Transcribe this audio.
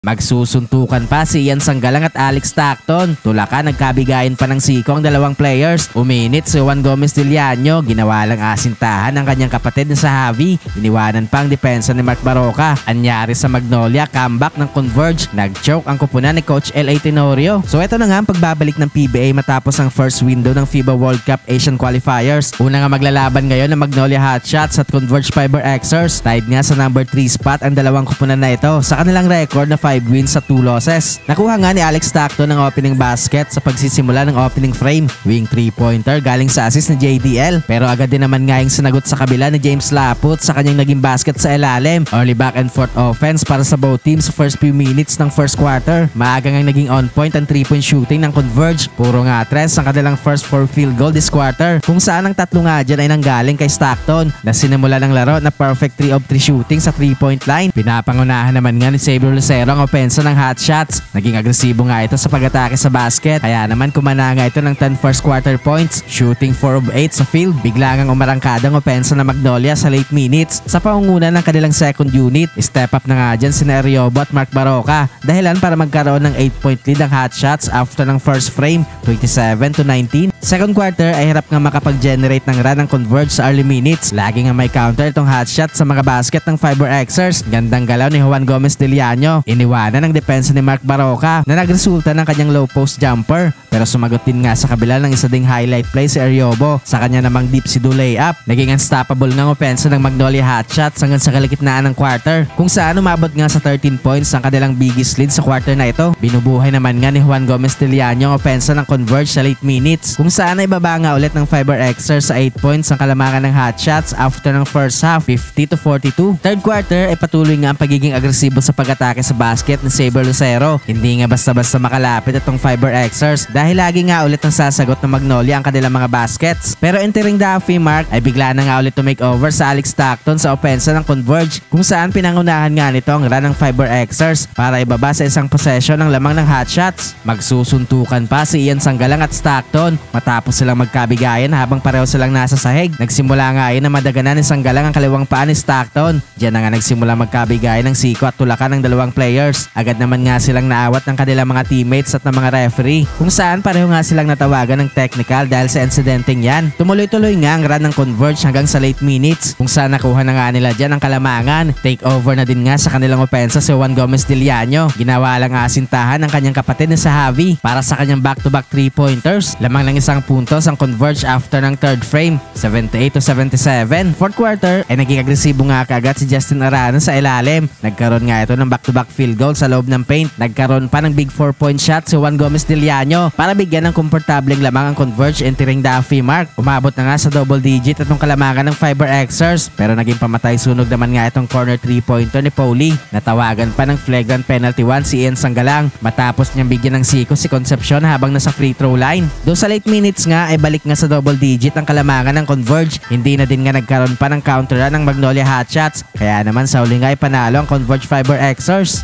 Magsusuntukan pa si Ian Sanggalang at Alex Stockton. Tulakan nagkabigayan pa ng siko ang dalawang players. Uminit si Juan Gomez Diliano. Ginawa lang asintahan ang kanyang kapatid na sa Javi. Iniwanan pa ang depensa ni Mark Baroka. Anyari sa Magnolia, comeback ng Converge. Nag-choke ang kupunan ni Coach L.A. Tenorio. So ito na nga ang pagbabalik ng PBA matapos ang first window ng FIBA World Cup Asian Qualifiers. Una nga maglalaban ngayon ng Magnolia Hotshots at Converge Fiber Xers. Tied nga sa number 3 spot ang dalawang kupunan na ito sa kanilang record na 5 wins sa 2 losses. Nakuha nga ni Alex Stockton ng opening basket sa pagsisimula ng opening frame. Wing 3-pointer galing sa assist ni JDL, pero agad din naman nga yung sinagot sa kabila ni James Laput sa kanyang naging basket sa ilalim. Early back and forth offense para sa both teams sa first few minutes ng first quarter. Maaga nga naging on point ang 3-point shooting ng Converge. Puro nga tres ang kanilang first 4 field goal this quarter, kung saan ang tatlo nga dyan ay nanggaling kay Stockton na sinimula ng laro na perfect 3 of 3 shooting sa 3-point line. Pinapangunahan naman nga ni Xavier Lucero ang opensa ng hotshots. Naging agresibo nga ito sa pag-atake sa basket, kaya naman kumana nga ito ng 10 first quarter points, shooting 4 of 8 sa field. Bigla ngang umarangkada ang opensa ng Magnolia sa late minutes sa pangunguna ng kanilang second unit. Step up na nga dyan si Ariobo at Mark Baroka, dahilan para magkaroon ng 8-point lead ang hotshots after ng first frame, 27-19. Second quarter ay hirap nga makapag-generate ng run ng Converge sa early minutes. Lagi nga may counter itong hotshots sa mga basket ng Fiber Xers. Gandang galaw ni Juan Gomez Diliano. Iniwanan ng depensa ni Mark Baroka na nagresulta ng kanyang low post jumper, pero sumagot din nga sa kabila ng isa ding highlight play si Ariobo sa kanya namang deep sido layup. Naging unstoppable ng opensa ng Magnolia Hotshots hanggang sa kalagitnaan ng quarter, kung saan umabot nga sa 13 points ang kanilang biggest lead sa quarter na ito. Binubuhay naman nga ni Juan Gomez Diliano ang opensa ng Converge sa late minutes, kung saan ay ibaba nga ulit ng Fiber Xers sa 8 points ang kalamangan ng Hotshots after ng first half, 50-42. Third quarter ay patuloy nga ang pagiging agresibo sa pag-atake sa basket ni Xavier Lucero. Hindi nga basta-basta makalapit itong Fiber Xers dahil lagi nga ulit ang sasagot ng Magnolia ang kanilang mga baskets. Pero entering the halfway mark ay bigla na nga ulit to make over sa Alex Stockton sa opensa ng Converge, kung saan pinangunahan nga nito ang run ng Fiber Xers para ibaba sa isang possession ng lamang ng hotshots. Magsusuntukan pa si Ian Sanggalang at Stockton matapos silang magkabigayan habang pareho silang nasa sahig. Nagsimula nga yun na madaganan ni Sanggalang ang kaliwang paa ni Stockton. Diyan na nga nagsimula magkabigayan ng siko at tulakan ng dalawang players. Agad naman nga silang naawat ng kanilang mga teammates at ng mga referee, kung saan pareho nga silang natawagan ng technical dahil sa insidenteng yan. Tumuloy-tuloy nga ang run ng Converge hanggang sa late minutes, kung saan nakuha na nga nila dyan ang kalamangan. Take over na din nga sa kanilang opensa si Juan Gomez Diliano. Ginawa lang asintahan ng kanyang kapatid na sa Javi para sa kanyang back-to-back 3-pointers. Lamang lang isang puntos ang Converge after ng third frame, 78-77. Fourth quarter ay naging agresibo nga kaagad si Justin Arana sa ilalim. Nagkaroon nga ito ng back-to-back field goal sa loob ng paint. Nagkaroon pa ng big 4-point shot si Juan Gomez Diliano para bigyan ng komportableng lamang ang Converge entering the halfway mark. Umabot na nga sa double digit itong kalamangan ng Fiber Xers, pero naging pamatay sunog naman nga itong corner 3-pointer ni Pauli. Natawagan pa ng flagrant penalty 1 si Ian Sanggalang matapos niyang bigyan ng siko si Concepcion habang nasa free throw line. Do sa late minutes nga ay balik nga sa double digit ang kalamangan ng Converge. Hindi na din nga nagkaroon pa ng counter run ng Magnolia Hotshots, kaya naman sa huli nga ay panalo ang Converge Fiber Xers.